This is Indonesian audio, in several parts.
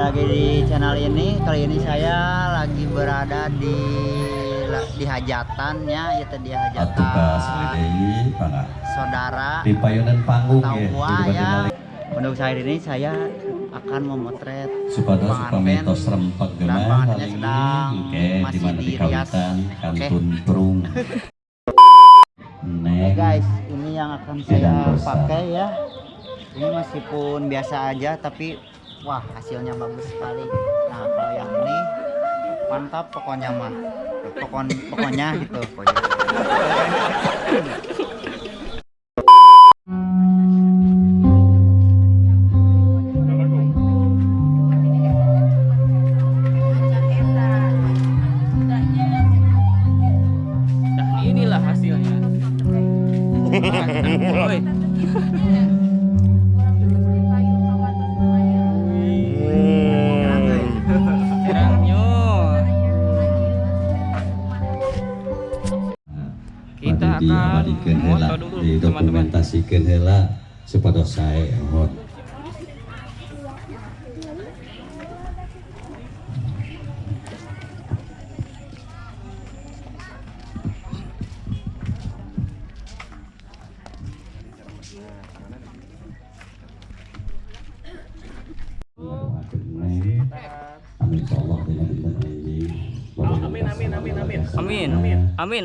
lagi di channel ini. Kali ini saya lagi berada di hajatan ya, itu di hajatan saudara di payunan panggung ya. Untuk saya ini saya akan memotret pengantin dan pengantinnya sedang masih dirias. Oke guys, ini yang akan saya pakai ya. Ini meskipun biasa aja tapi wah hasilnya bagus sekali. Nah kalau yang ini mantap pokoknya mah, pokoknya gitu pokoknya. Nah inilah hasilnya. Kita akan foto dulu dokumentasikan hela supaya saya hot.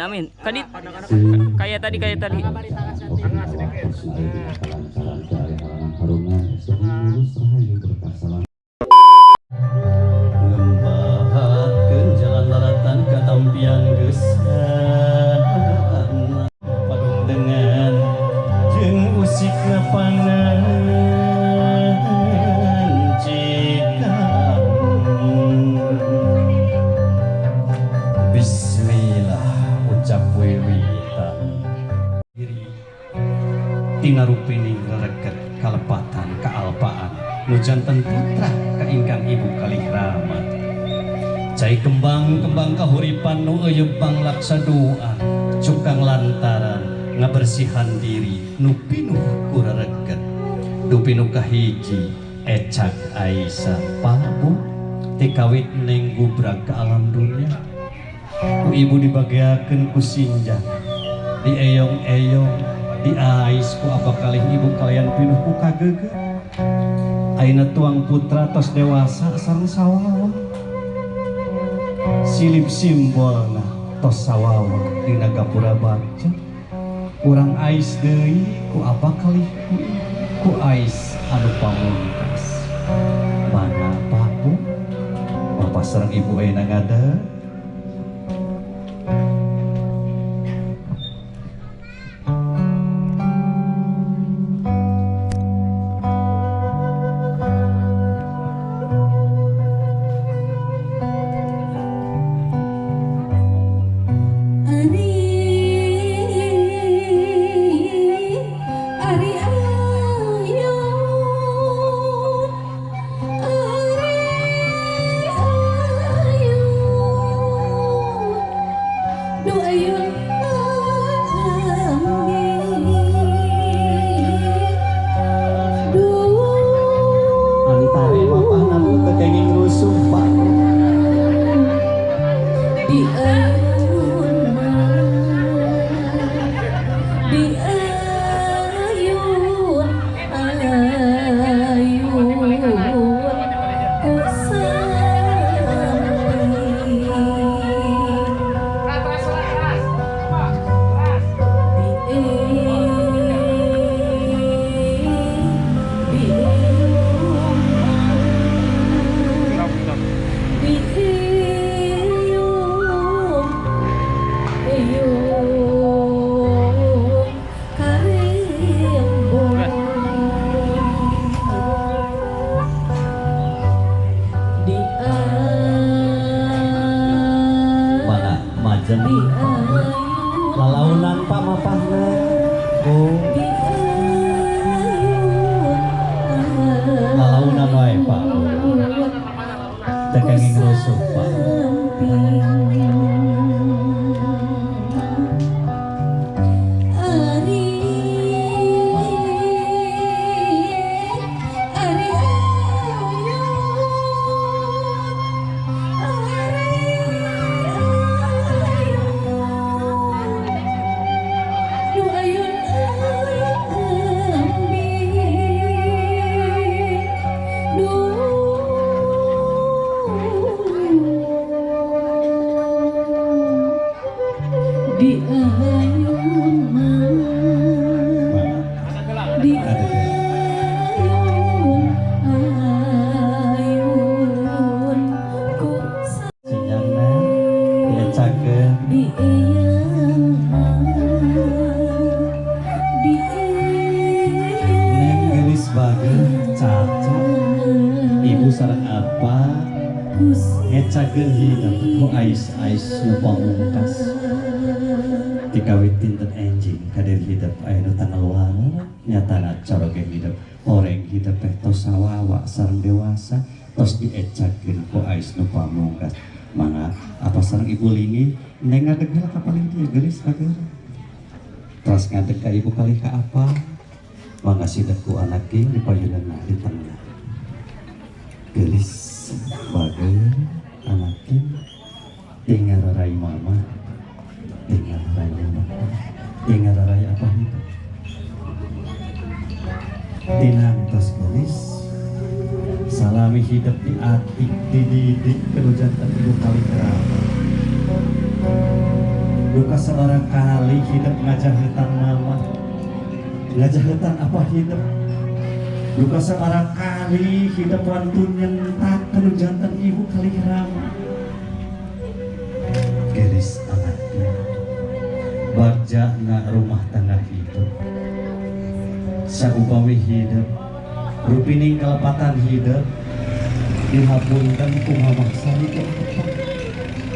Amin. Kadit kayak tadi. Ngembahakeun jalan laratan katampian geusaan padung dengan jeung usik lapangan tina rupini ngereget kalepatan kaalpaan nujanten putra kaingkang ibu kaligramat cai kembang kahuripan nu euyeup laksa doa cukang lantaran ngabersihan diri nu pinuh ku rereget dupinu kahiji ecak Aisyah pabu tikawit neng gubrag ka alam dunia ku ibu dibagiakeun ku sinjang di eyong-eyong di ais ku apa kali ibu kalian pinuh ku kagege aina tuang putra tos dewasa sareng sawawa silip simbolna tos sawawa dina gapura baca urang ais deui ku apa kali ku ais anu pamungkas mana papu bapak sareng ibu ayeuna ngada. Lalaunan pak mapahna lalaunan wae pak tekenging rusuh pak di Ada ayun ku sinyalna diacakeun di neng gelis bageun caca ibu sareng apa ngecakeun hidup ku ais nu pamungkas dikawit tinten enjing kadir hidup aya nu tanggal luar nyatana coroge hidup oreng hidup teh tos sawawa sareng dewasa tos diecakeun ku ais nu pamungkas mangga apa sareng ibu lingi neng ngadeg heula ka paling dia gelis bageun terus ngadeg ka ibu kali ka apa mangga sidat ku anak king dipayuneunna di tengah gelis bageun anak king tinggal rai mama tinggal rai mama tinggal rai apa itu tinang tos gelis salami hidup di atik dididik kenujantan ibu kali kerama duka seorang kali hidup ngajahetan mama ngajahetan apa hidup duka seorang kali hidup wantun nyentak kenujantan ibu kali kerama gelis anaknya bagjana rumah tangga hidup saupami hidup rupining kelepatan hidup dihapunten ku mamah salika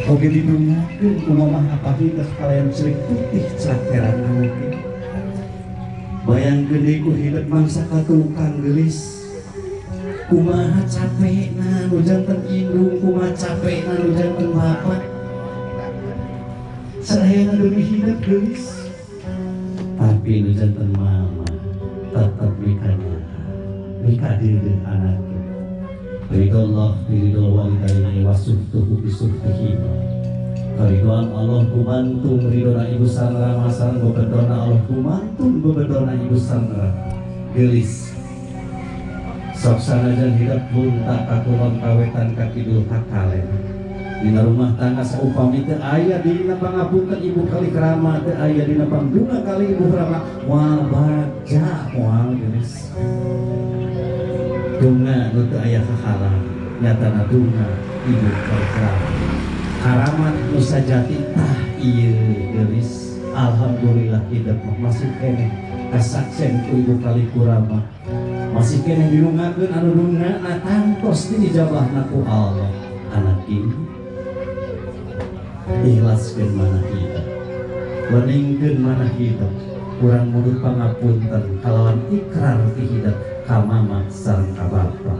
oge didungakeun ku mamah apa hidup kalian cerik putih cerakeran anuke bayangkeun deui ku hidup mangsa katukang gelis kumaha capekna nu janten indung kumaha capekna nu janten bapak saya demi hidup gelis tapi nu janten mama tetap mikanya mika diri anaknya ridollah ridol walidaini wasuhtuhu bisuhtuhima kariduan Allah kumantung ridona ibu sanra masang bebedona Allah kumantung bebedona ibu sanra gelis sok sanajan hidup bunta kakulon kawetan kakidul kakalen dina rumah tangga saupami teu aya dina pangapunten ibu kali kerama teu aya dina pangdunga kali ibu kerama moal baja moal gelis dunga nu teu aya hahalang nyatana dunga ibu kali kerama haramat nu sajati tah ieu gelis alhamdulillah hidup masih keneh kasaksen ku ibu kali kurama masih keneh dilungakeun anu dunga na tangtos dijabahna ku Allah anak ini ikhlaskeun mana hidup weningkeun mana hidup kurang mulut pangapunten kalawan ikrar ti hidup ka mama sareng ka bapa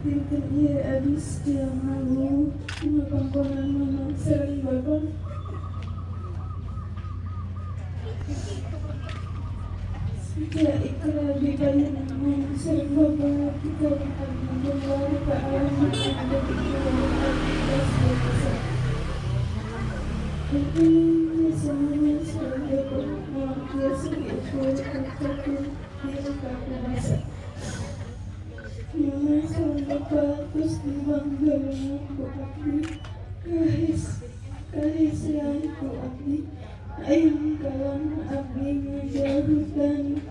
Tinkernya abis dia malu cuma pangkolan mama sering bapak sejak ikrar di bayan mama sering bapak kita akan menjawab ke alam yang ada di dalam atas desa tapi semuanya sering bapak mau dia sedikit berkata dia kakak masa mama sama bapak terus dibanggakan ku abdi kahis yang ku abdi ayam kawan abdi ngejahutan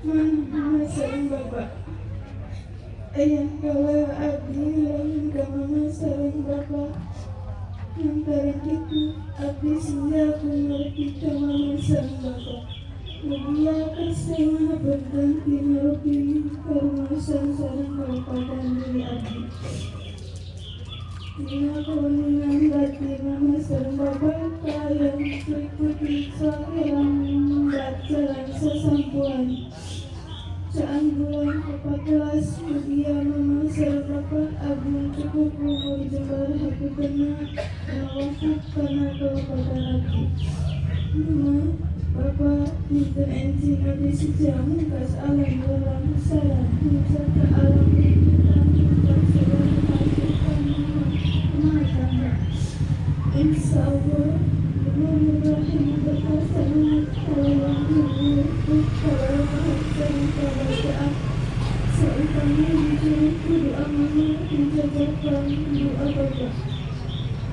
mama sama bapak ayam kawan abdi lain ke mama sama bapak antara itu abdi singgah ku ngerti ke mama sama bapak Mulia kasih berganti merupi kerumasan sarang kepada diri abdi. Dina kewenangan bati mama sarang bapak kalian mengikuti yang membaca sesampuan. Saan bulan kena mewakaf karena kepada hati. Mama, Bapak, minta enzim ada sejak mukas alam dalam salah serta alam kehidupan mukas segala hasilkan mama. Insya Allah, Bismillahirrahmanirrahim. Berpasangan kalau yang dulu kalau bahasa keadaan seutama dicuri doa mama menjajakan doa Bapak.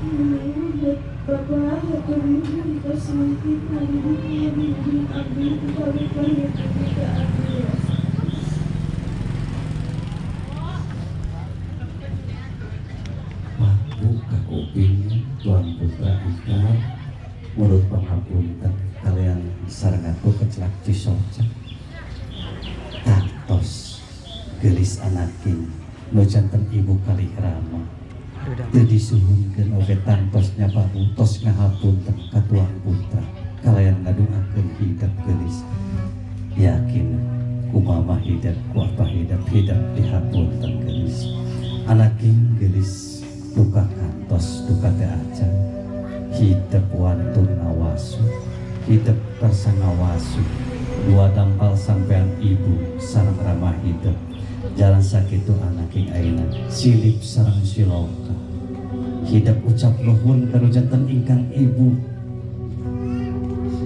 Menurut Bapak Habibie Basmati Habibie Habibie Abdi Khalifah Republika Abdullah. Buka kuping Tuan Putra Ika menurut pangapunten kalian sarengatu kecelak cisoca tantos gelis anakin nu janten ibu kaligrama teu disuhunkeun oge tantos nyabaru tos ngahapunten ka Tuan Putra kalian ngadungakeun hidup gelis yakin kumama hidup ku apa hidup dihapunten gelis anakin gelis duka kantos duka teh acan hidup wantun ngawasu hidup kersa ngawasu dua dampal sampean ibu sareng ramah hidup jalan sakitu anaking ayeuna silip sareng siloka hidup ucap nuhun kanu janten ingkang ibu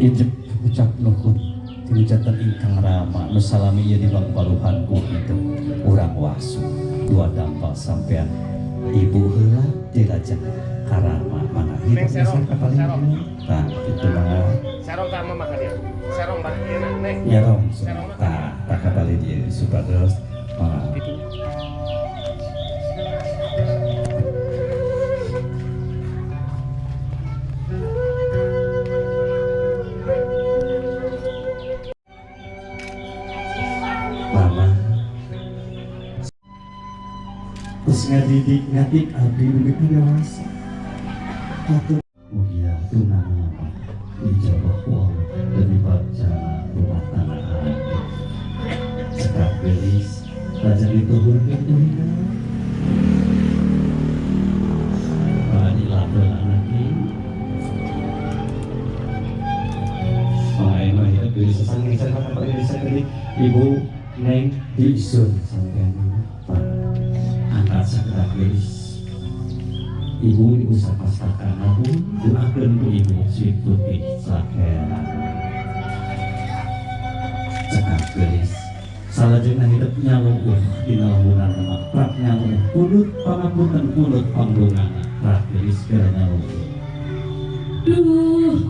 hidup ucap nuhun kanu janten ingkang rama nu salami ieu di bangbaluhan ku hidup urang wasu dua dampal sampean ibu heula jelajah karama mana hidup dasar kapaling tah itu mah sarong tama maka dia sarong balik dia neng ya dong tah tak kabali dia supados mah mama terus ngadik abdi dugi dewasa atau mugia tunanama dijabah wong demi baca rumah tanah abdi sekap gelis raja dituhurkeun duhina dilabeul anaknya main hidup gelis sesang ngesan apa gelis sakeutik ibu neng diisun sampean angkat sakit gelis ibu diusah pastakan aku doakeun ku ibu si putih sakena cekap gelis salajengna hidup nyaluuh dina lamunan mah prak nyaluuh pundut pangapunten pundut panglungana prak gelis keur nyaluuh Duh,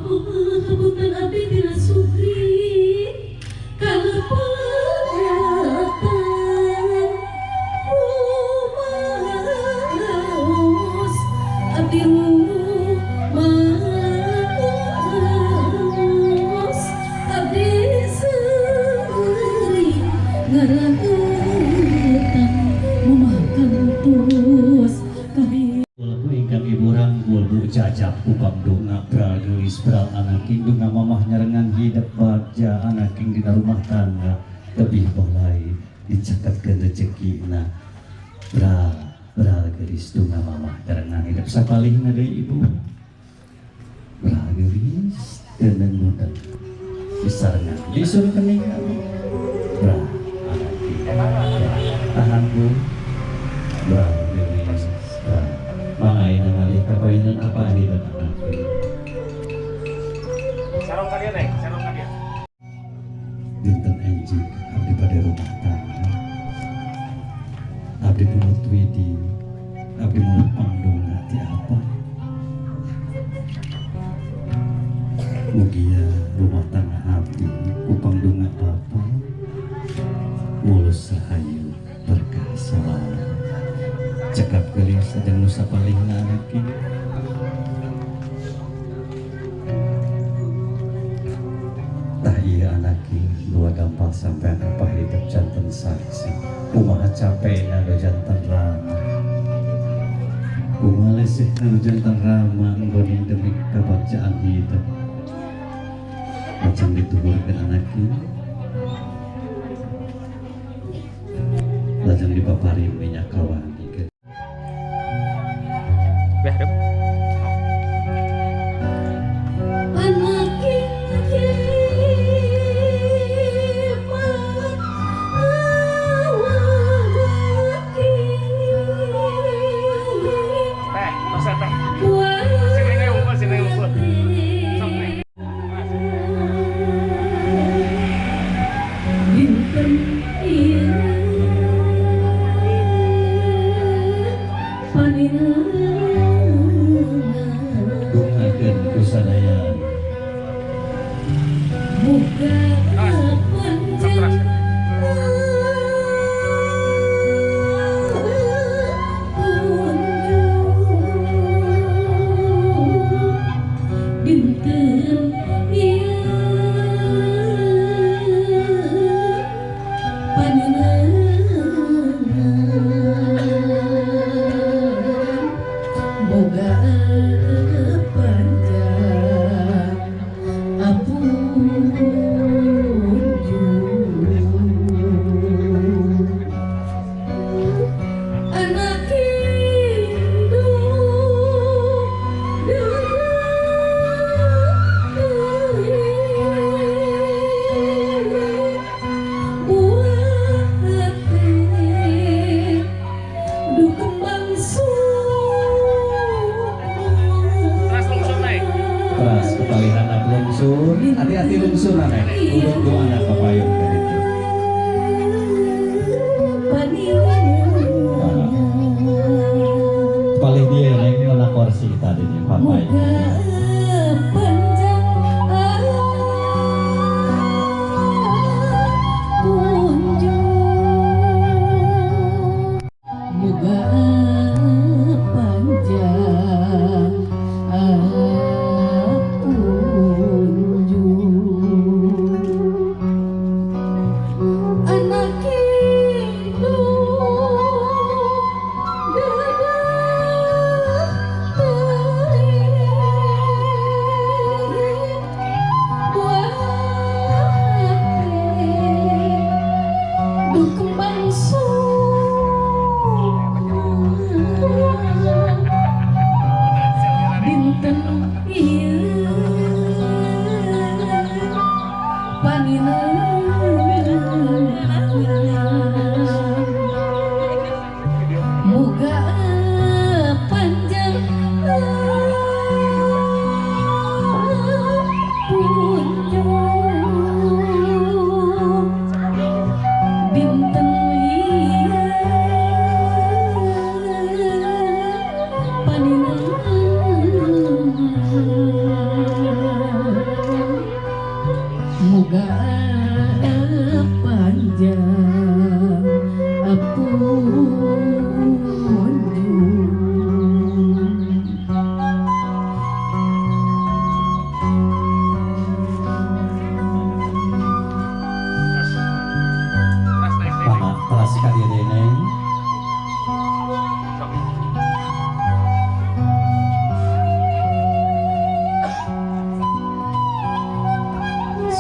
hapunten abdi tina sukri kalepatan rumaos abdi rumaos abdi seri ngaragetan memakan tos kami Lalu ingkang ibu ranggul bu jajab upam dunga pragelis beral anaking dunga mamah nyarengan hidup bagja anaking dina rumah tangga tebih balai dicekatkeun rezekina beral gelis dunga mamah nyarengan hidup sapalihna deui ibu beral gelis keuneng muda disarengan disun kening beral anaking tahan bu beral gelis mangai nangali kapainan apa di datang sarong ka dia neng sarong ka dia dinten enjing abdi pada rumah tangga abdi mulut widi abdi mulut pangdunga ti apa mugia rumah tangga abdi ku pangdunga apa mulus sahayu berkah salam cekap gelis sedang nusa paling nanaki tah iya anaki dua gampang sampai apa hidup jantan saksi kumaha capekna do jantan rama kumaha lesehna do jantan rama nggoning demi kabagjaan hidup macam dituhurkeun anaki lajeng dipapari minyak kawan Beh, Dungakeun ku sadaya keras kepalihan lungsur, hati-hati lungsur aneh, urut doa anak papayun dari itu. Paling dia naik mana kursi tadi nih papayun.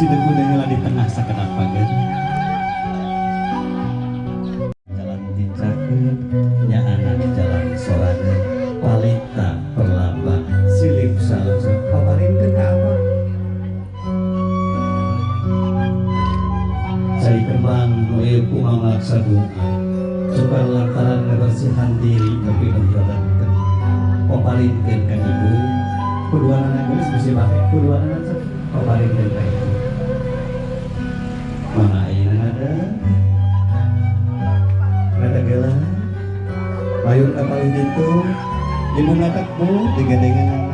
Si deku dengelah di tengah sakenap pagar jalan tincakeun nya anak jalan sorangan palita perlamba silip salungsur paparinkeun ka apa cai kembang nu ieu kumamaksa bunga coba lantaran ngebersihan diri tapi ngeberatkeun paparinkeun ka ibu kuduana geus bisi make kuduana paparinkeun ka ibu mana ini ada gelang mayur kapal itu ibu ngatakmu digandengan anak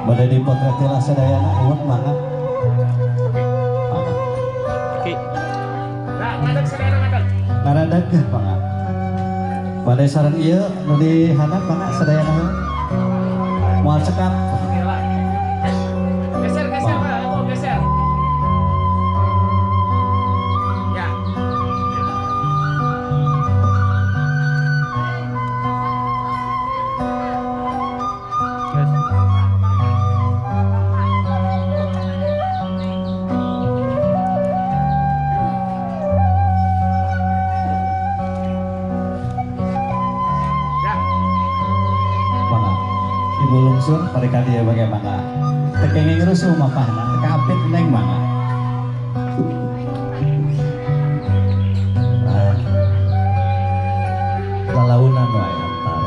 pada dipotretlah sadayana umat mana Oke. Nah, ngadak sadayana ngadak. ngaradag pangat pada sareng ieu nu dihandap mana sadayana moal cekap Geser, geser, Pak. Oh, geser. Ya. Ibu lungsur pada kali ya bagaimana tekengeng rusuh mapahna tekapit neng mana nah lalaunan wae antara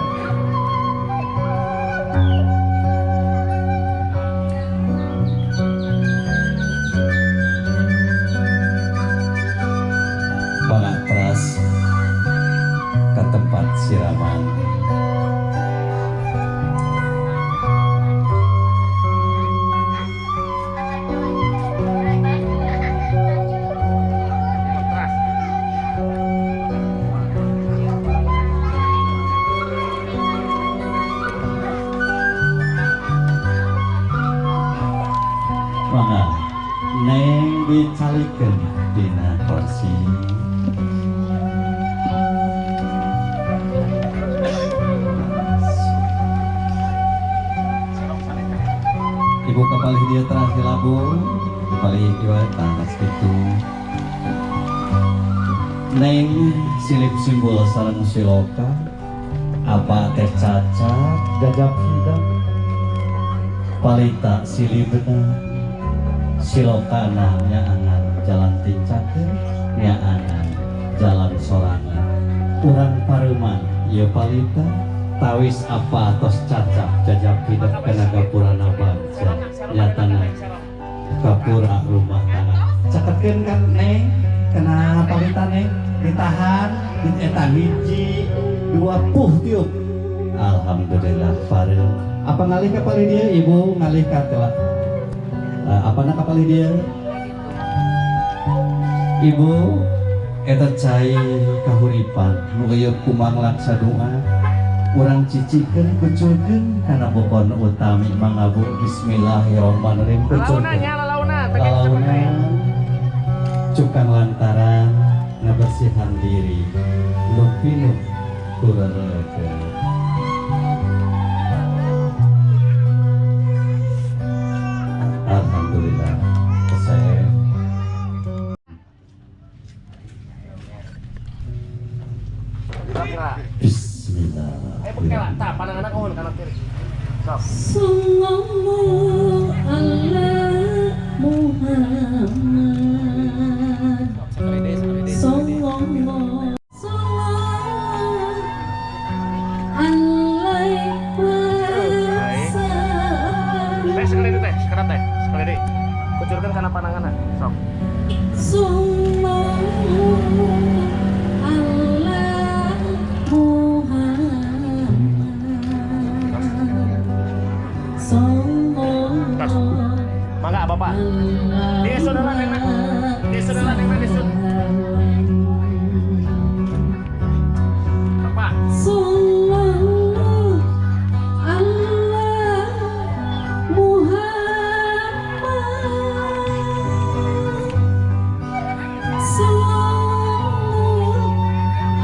Mangga neng dicalikeun dina kursi. Ibu kapalih dia terakhir labung, kapalih dia tanas gitu. Neng silip simbol sareng siloka, apa teh cacat gagap hidang, palita silibna, silokana nyaangan jalan tincakeun, nyaangan jalan sorangan. Urang pareman ieu palita, tawis apa tos cacap jajak hidup kana gapurana bangsa nyatana gapura rumah tangga cakekeun kan neng kena palita neng ditahan eta hiji 20 tiup alhamdulillah pareum apa ngalih ka palih dia ibu ngalih ka tela apana ka palih dia ibu eta cai kahuripan nu ieu kumang laksa doa urang cicikeun kuculkeun kana pokon utami mangabu bismillahirrahmanirrahim kuculkeun cukang lantaran ngabersihan diri lupinu kurerekeun alhamdulillah selesai. Bismillah. Tak, pandangan aku kanan kiri. Sok. Sallallahu ala Muhammad. Sallallahu alaihi wasallam. Teh sekali teh, sekarang teh, sekali deh. Kucurkan karena pandangan sok. Sallallahu ala Muhammad. Sallallahu. Mangga Bapak. Dia saudara nenek. Dia saudara nenek dia saudara. Bapak. Sallallahu ala Muhammad. Sallallahu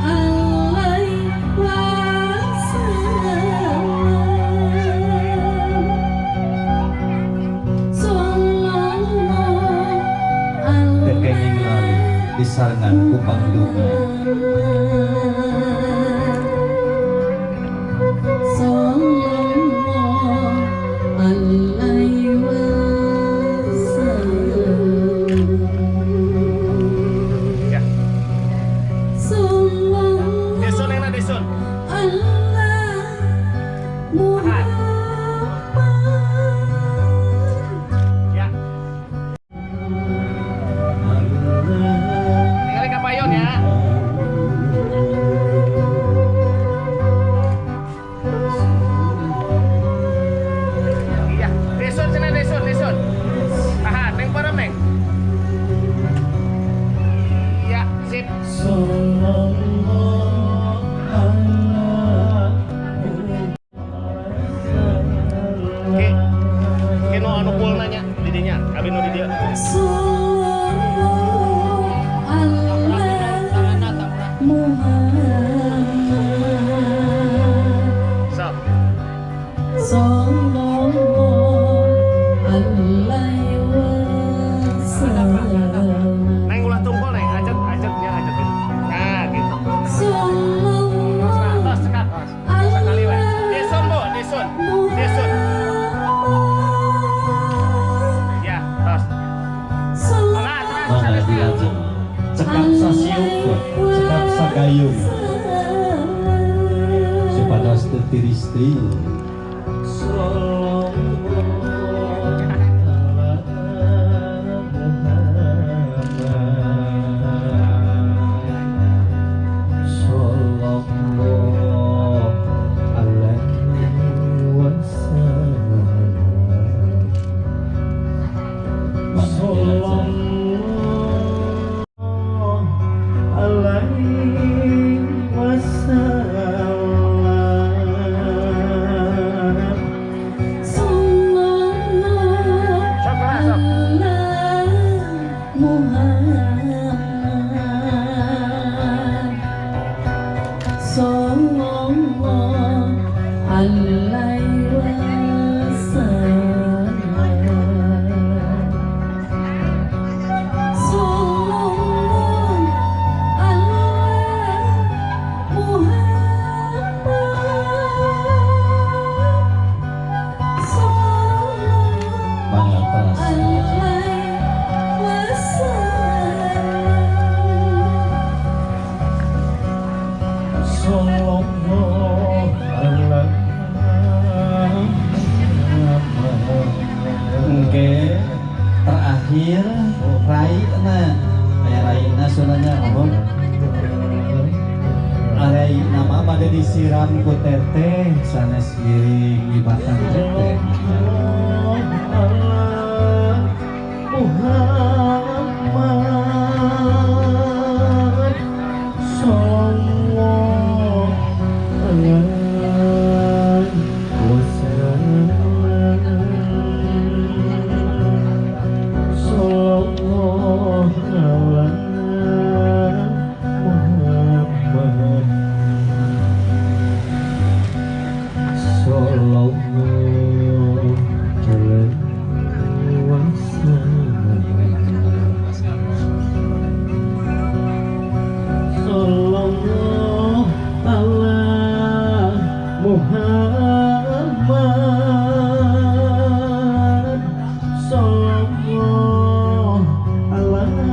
alaihi wasallam. Sallallahu Tekenging lalu disarengan ku pangdungan Sallallahu alaihi wasallam. Ya. Sallallahu Desun nenek desun. ala Muhammad. Ya. Tinggalin kapayun ya. Iya, desun sana desun, desun. Tahan, neng parem neng. Iya, sip. Oke. Oke, no anu pul nanya didinya, abi nu di dia. Sallallahu ala Muhammad. Sok. Sallallahu alaihi wasallam. Neng ulah tumpul neng, ajak ajaknya ajakin. Nah, gitu. Sallallahu Tos sekat, tos. Sekali wae. Desun, Bu, desun. Desun. Ya, tos. Nah, mana diajeng cekap sasiuk cekap sagayung sepadas tetiristri sok, sok. terakhir Rai Raina sunanya ngomong Rai nama pada disiram ku teteh sanes giring ibatan teteh Muhammad sallallahu alaihi wasallam sallallahu alaihi Muhammad sallallahu alaihi wasallam sallallahu alaihi Muhammad sallallahu alaihi wasallam.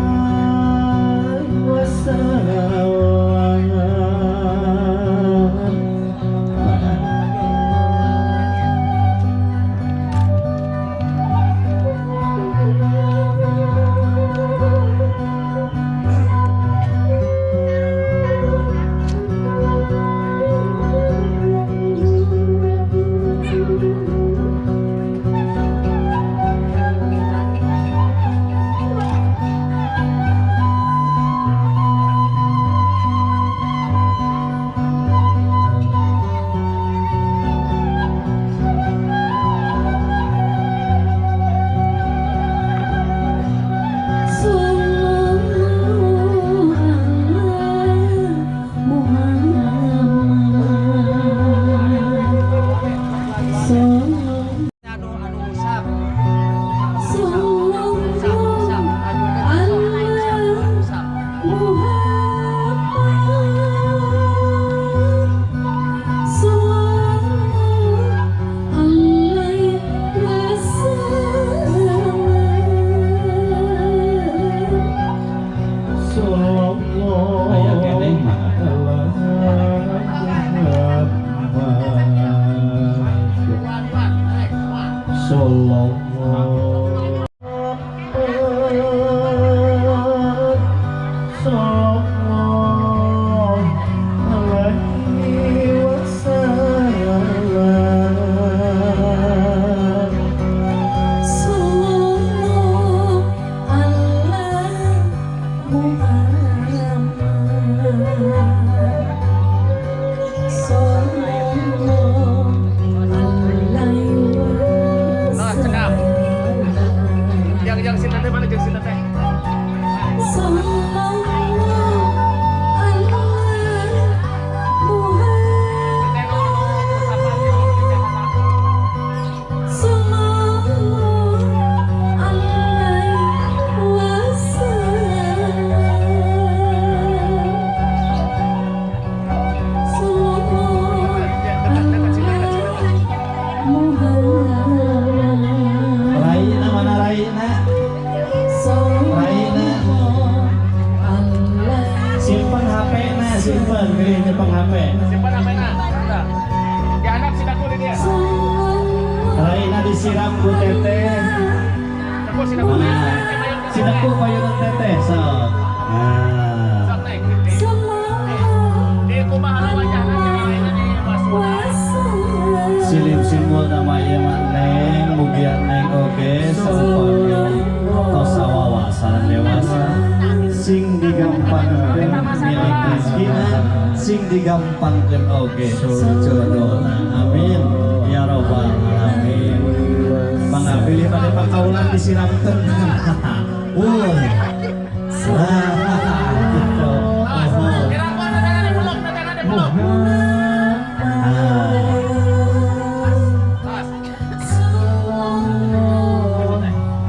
Yang sinta teh mana jeung sinta teh? Simpan beli nyepang HP. Simpan HP-na. Udah. Ya anak sidaku dia. Raina disiram ku teteh. Sidaku sidaku. Sidaku payungan teteh sok. Nah. Sok naik. Di kumaha wajahna jadi di Basura. Silim simbol nama ieu neng mugia neng oge saupami tos wawasan dewasa. Sing digampangkeun milik rezekina, sing digampangkeun oge jodohna. Amin ya robbal alamin. Pangabili pada pakaulan disiramkeun.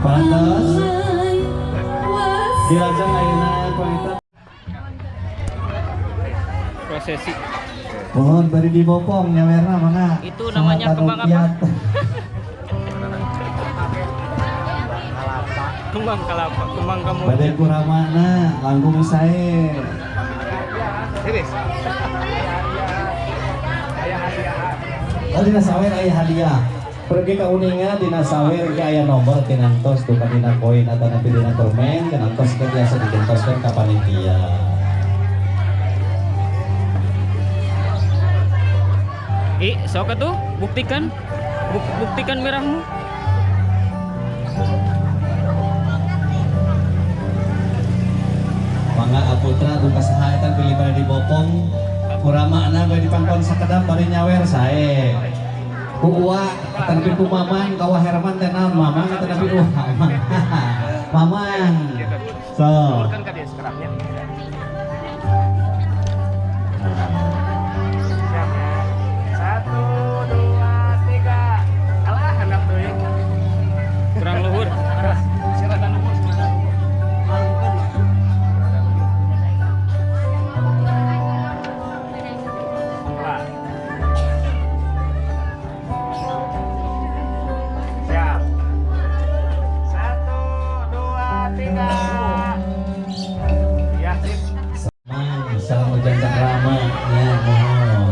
Pantas dirajang ayeuna kualitas prosesi. pohon bari dibopong nyawerna mangga. Itu namanya kembang apa? Kembang kelapa, kembang kamu. Badai kuramana langkung sae. Iris. Oh dina sawer aya hadiah. pergi ke uninga dina sawer ke aya nomor tinantos tuh dina koin atau nanti dina permen tinantos ke biasa ditentoskan ke panitia. Sok tuh buktikan. Buktikan merahmu. Mangga aputra duka sahaetan pilih pada dibopong kurama na gue dipangkon sakedap bari nyawer sae. Ku uwa tapi ku mamang kawa Herman teh naon mamang tapi mamang. So. Kan ka dia sekarangnya. Siap ya. 1, 2, 3. Alah handap deui. Kurang luhur. Siratan luhur. Siap. 1, 2, 3. Ya, sip. Salam hujan cakrama ya mohon.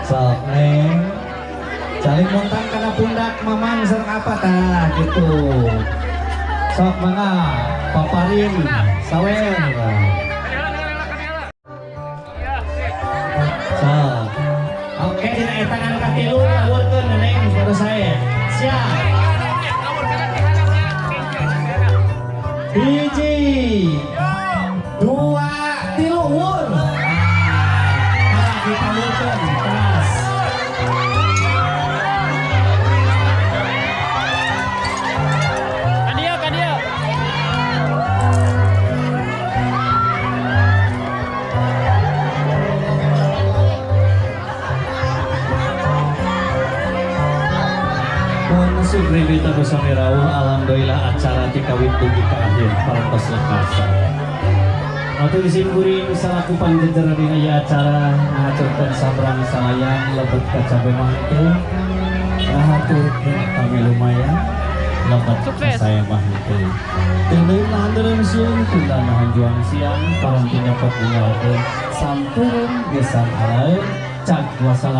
Sok neng saling montang karena pundak mamang serang apa tah gitu. Sok mangga paparin sawer. Ya, sip. Sok. Oke dina eta nganu katilu ngawurkeun neng terus saya. Siap. Hiji, 2, 3 wur. Nah, kita wurkeun tas. Kadia. Sugri kita bersama rawuh alhamdulillah acara tikawin tubuh ke akhir parantos lekasan. Waktu disimpuri salaku panjenengan dina ieu acara ngaturkeun sabrang salayang lebet kacabe mangke. Rahatur kami lumayan lebet Sukses. saya mangke. Teuing nahan deureuh sieun tunda nahan juang siang paranti dapat mengalkeun sampeureuh gesan alaeun cak wassalam.